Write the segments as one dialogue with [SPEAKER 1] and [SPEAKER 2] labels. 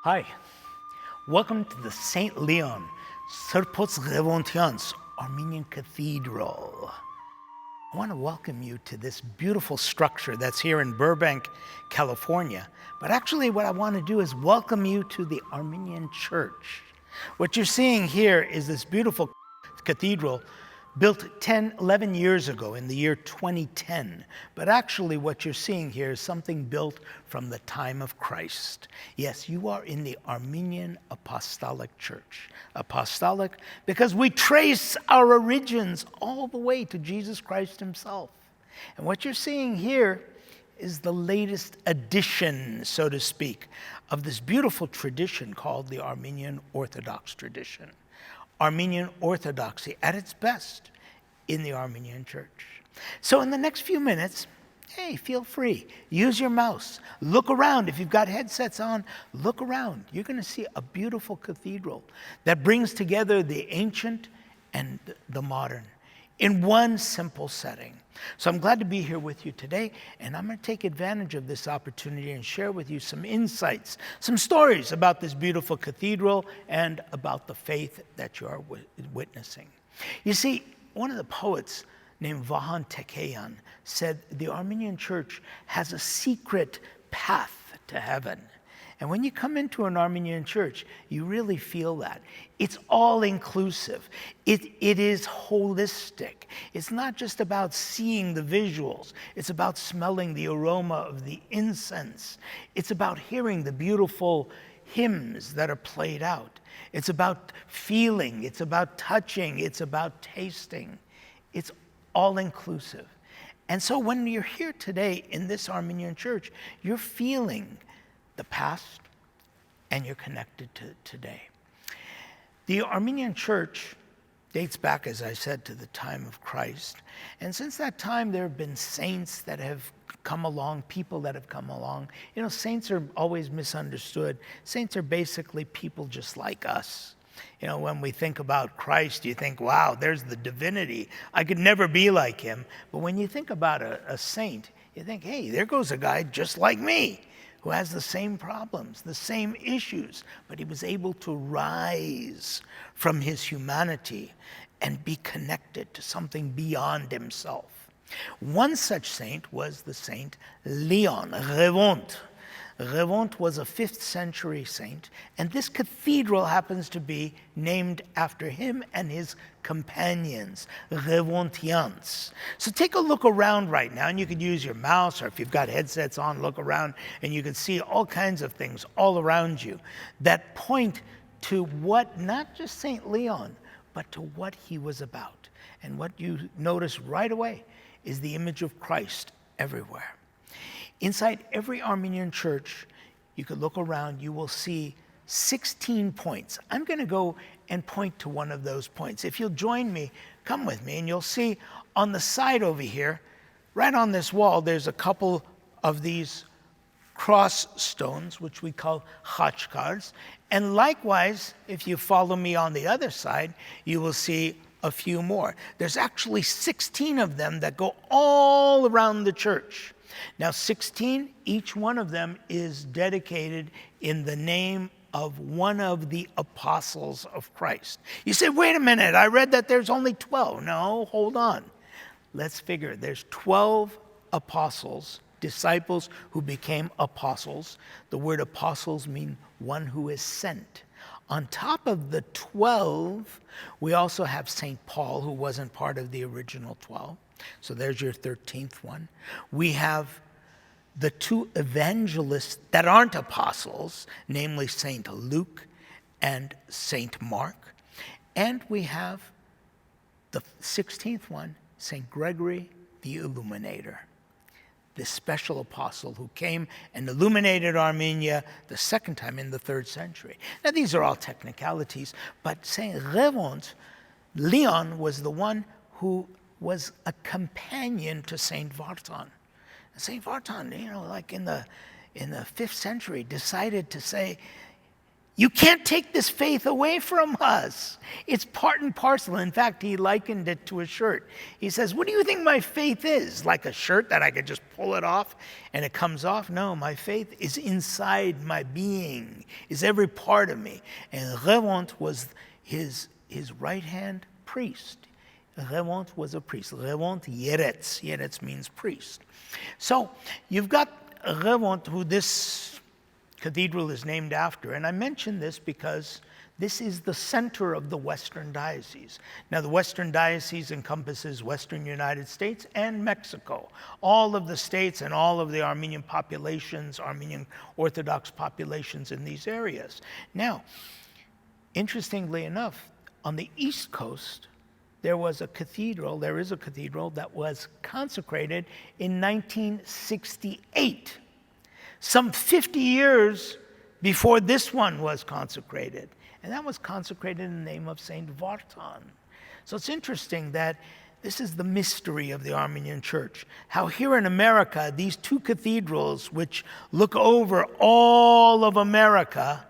[SPEAKER 1] Hi, welcome to the Saint Leon Ghevondyants Armenian Cathedral. I want to welcome you to this beautiful structure that's here in Burbank, California. But actually what I want to do is welcome you to the Armenian Church. What you're seeing here is this beautiful cathedral built 11 years ago in the year 2010. But actually what you're seeing here is something built from the time of Christ. Yes, you are in the Armenian Apostolic Church. Apostolic because we trace our origins all the way to Jesus Christ himself. And what you're seeing here is the latest addition, so to speak, of this beautiful tradition called the Armenian Orthodox tradition. Armenian Orthodoxy at its best in the Armenian Church. So in the next few minutes, hey, feel free. Use your mouse. Look around. If you've got headsets on, look around. You're going to see a beautiful cathedral that brings together the ancient and the modern in one simple setting. So I'm glad to be here with you today, and I'm going to take advantage of this opportunity and share with you some insights, some stories about this beautiful cathedral and about the faith that you are witnessing. You see, one of the poets named Ghevondyants Armenian said the Armenian Church has a secret path to heaven. And when you come into an Armenian church, you really feel that. It's all-inclusive. It is holistic. It's not just about seeing the visuals. It's about smelling the aroma of the incense. It's about hearing the beautiful hymns that are played out. It's about feeling. It's about touching. It's about tasting. It's all-inclusive. And so when you're here today in this Armenian church, you're feeling the past, and you're connected to today. The Armenian Church dates back, as I said, to the time of Christ. And since that time, there have been saints that have come along, people that have come along. You know, saints are always misunderstood. Saints are basically people just like us. You know, when we think about Christ, you think, wow, there's the divinity. I could never be like him. But when you think about a saint, you think, hey, there goes a guy just like me, who has the same problems, the same issues, but he was able to rise from his humanity and be connected to something beyond himself. One such saint was the Saint Leon Ghevondyants. Ghevondyants was a 5th century saint, and this cathedral happens to be named after him and his companions, Ghevondyants. So take a look around right now, and you could use your mouse, or if you've got headsets on, look around, and you can see all kinds of things all around you that point to what not just Saint Leon, but to what he was about. And what you notice right away is the image of Christ everywhere. Inside every Armenian church, you could look around, you will see 16 points. I'm going to go and point to one of those points. If you'll join me, come with me, and you'll see on the side over here, right on this wall, there's a couple of these cross stones, which we call khachkars. And likewise, if you follow me on the other side, you will see a few more. There's actually 16 of them that go all around the church. Now 16, each one of them is dedicated in the name of one of the apostles of Christ. You say, wait a minute, I read that there's only 12. No, hold on. Let's figure. There's 12 apostles, disciples who became apostles. The word apostles mean one who is sent. On top of the 12, we also have St. Paul, who wasn't part of the original 12. So there's your 13th one. We have the 2 evangelists that aren't apostles, namely St. Luke and St. Mark. And we have the 16th one, St. Gregory the Illuminator, the special apostle who came and illuminated Armenia the second time in the 3rd century. Now, these are all technicalities, but St. Leon was the one who was a companion to St. Vartan. St. Vartan, you know, like in the 5th century, decided to say, You can't take this faith away from us. It's part and parcel. In fact, he likened it to a shirt. He says, what do you think my faith is? Like a shirt that I could just pull it off and it comes off? No, my faith is inside my being, is every part of me. And Ghevont was his right-hand priest. Ghevont was a priest. Ghevont Yeretz. Yeretz means priest. So you've got Ghevont, who this cathedral is named after. And I mention this because this is the center of the Western Diocese. Now, the Western Diocese encompasses Western United States and Mexico. All of the states and all of the Armenian populations, Armenian Orthodox populations in these areas. Now, interestingly enough, on the East Coast, there is a cathedral that was consecrated in 1968. Some 50 years before this one was consecrated. And that was consecrated in the name of Saint Vartan. So it's interesting that this is the mystery of the Armenian Church. How here in America, these two cathedrals, which look over all of America,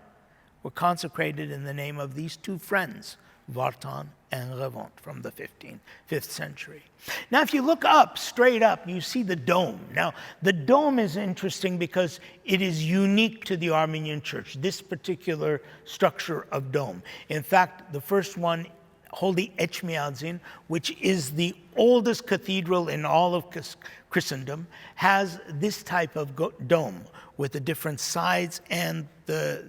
[SPEAKER 1] were consecrated in the name of these two friends, Vartan and Ghevont, from the 5th century. Now, if you look up, straight up, you see the dome. Now, the dome is interesting because it is unique to the Armenian Church, this particular structure of dome. In fact, the first one, Holy Echmiadzin, which is the oldest cathedral in all of Christendom, has this type of dome with the different sides and the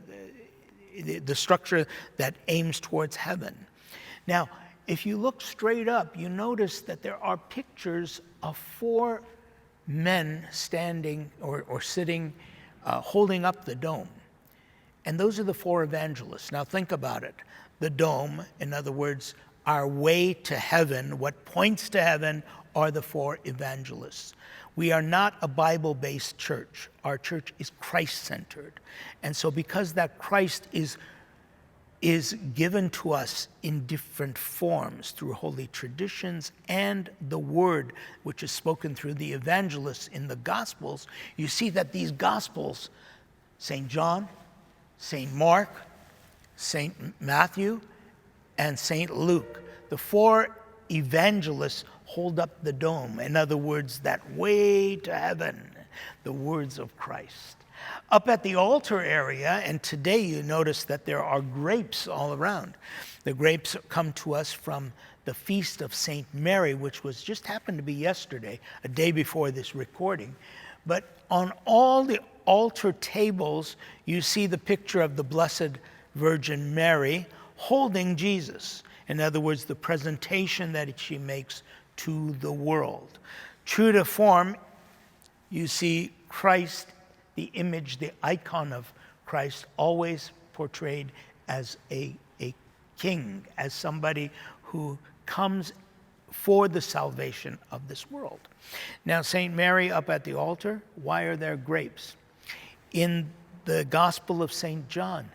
[SPEAKER 1] structure that aims towards heaven. Now, if you look straight up, you notice that there are pictures of 4 men standing or sitting, holding up the dome. And those are the 4 evangelists. Now, think about it. The dome, in other words, our way to heaven, what points to heaven, are the 4 evangelists. We are not a Bible-based church. Our church is Christ-centered. And so because that Christ is given to us in different forms through holy traditions and the word which is spoken through the evangelists in the Gospels, you see that these Gospels, St. John, St. Mark, St. Matthew, and St. Luke, the 4 evangelists hold up the dome. In other words, that way to heaven, the words of Christ. Up at the altar area, and today you notice that there are grapes all around. The grapes come to us from the feast of Saint Mary, which was just happened to be yesterday, a day before this recording. But on all the altar tables, you see the picture of the Blessed Virgin Mary holding Jesus. In other words, the presentation that she makes to the world. True to form, you see Christ, the image, the icon of Christ, always portrayed as a king, as somebody who comes for the salvation of this world. Now, St. Mary up at the altar, why are there grapes? In the Gospel of St. John,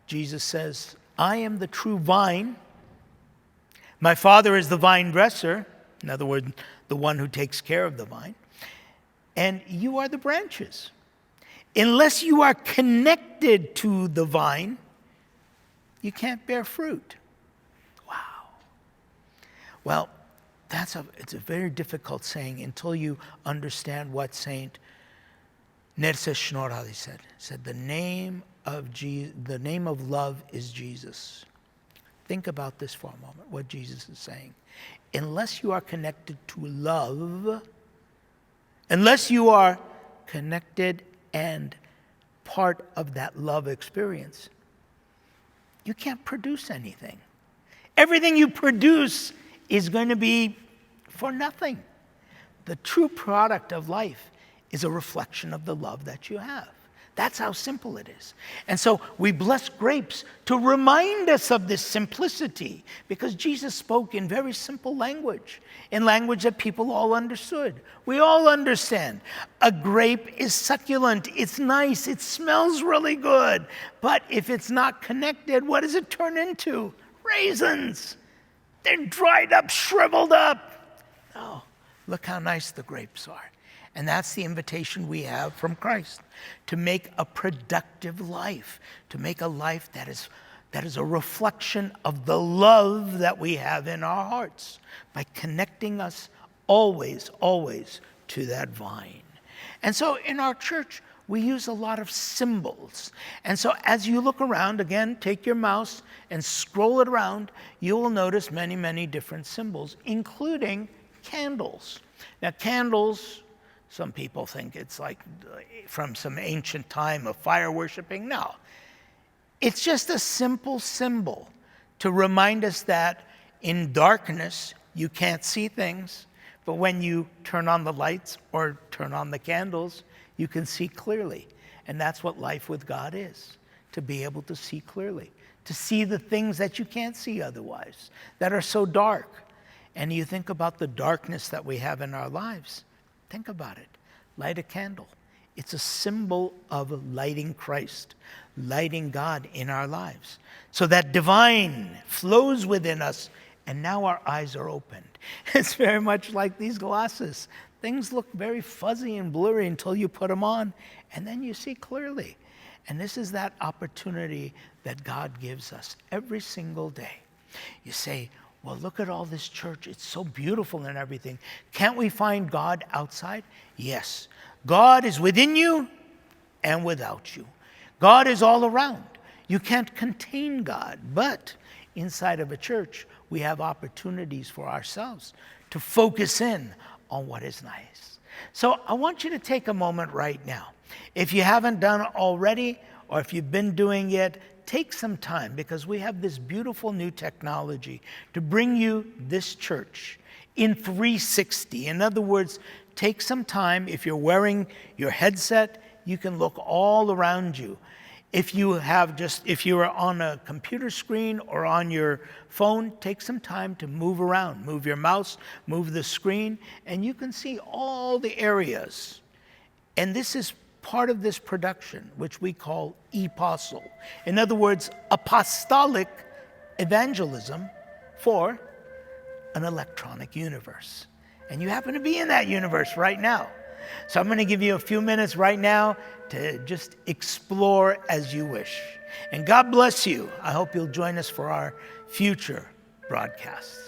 [SPEAKER 1] Jesus says, I am the true vine. My Father is the vine dresser. In other words, the one who takes care of the vine. And you are the branches. Unless you are connected to the vine, you can't bear fruit. Wow. Well, it's a very difficult saying until you understand what Saint Nerses Shnorhali said. He said, the name of love is Jesus. Think about this for a moment, what Jesus is saying. Unless you are connected to love, unless you are connected and part of that love experience, you can't produce anything. Everything you produce is going to be for nothing. The true product of life is a reflection of the love that you have. That's how simple it is. And so we bless grapes to remind us of this simplicity, because Jesus spoke in very simple language, in language that people all understood. We all understand. A grape is succulent, it's nice, it smells really good. But if it's not connected, what does it turn into? Raisins. They're dried up, shriveled up. Oh, look how nice the grapes are. And that's the invitation we have from Christ, to make a productive life, to make a life that is a reflection of the love that we have in our hearts, by connecting us always, always to that vine. And so in our church, we use a lot of symbols. And so as you look around, again, take your mouse and scroll it around, you will notice many, many different symbols, including candles. Now, candles, some people think it's like from some ancient time of fire worshiping. No. It's just a simple symbol to remind us that in darkness, you can't see things, but when you turn on the lights or turn on the candles, you can see clearly. And that's what life with God is, to be able to see clearly, to see the things that you can't see otherwise, that are so dark. And you think about the darkness that we have in our lives. Think about it. Light a candle. It's a symbol of lighting Christ, lighting God in our lives. So that divine flows within us, and now our eyes are opened. It's very much like these glasses. Things look very fuzzy and blurry until you put them on, and then you see clearly. And this is that opportunity that God gives us every single day. You say, well, look at all this church. It's so beautiful and everything. Can't we find God outside? Yes. God is within you and without you. God is all around. You can't contain God, but inside of a church, we have opportunities for ourselves to focus in on what is nice. So I want you to take a moment right now. If you haven't done it already, or if you've been doing it, take some time, because we have this beautiful new technology to bring you this church in 360. In other words, take some time. If you're wearing your headset, you can look all around you. If you are on a computer screen or on your phone, take some time to move around. Move your mouse, move the screen, and you can see all the areas. And this is part of this production, which we call apostle. In other words, apostolic evangelism for an electronic universe. And you happen to be in that universe right now. So I'm going to give you a few minutes right now to just explore as you wish. And God bless you. I hope you'll join us for our future broadcasts.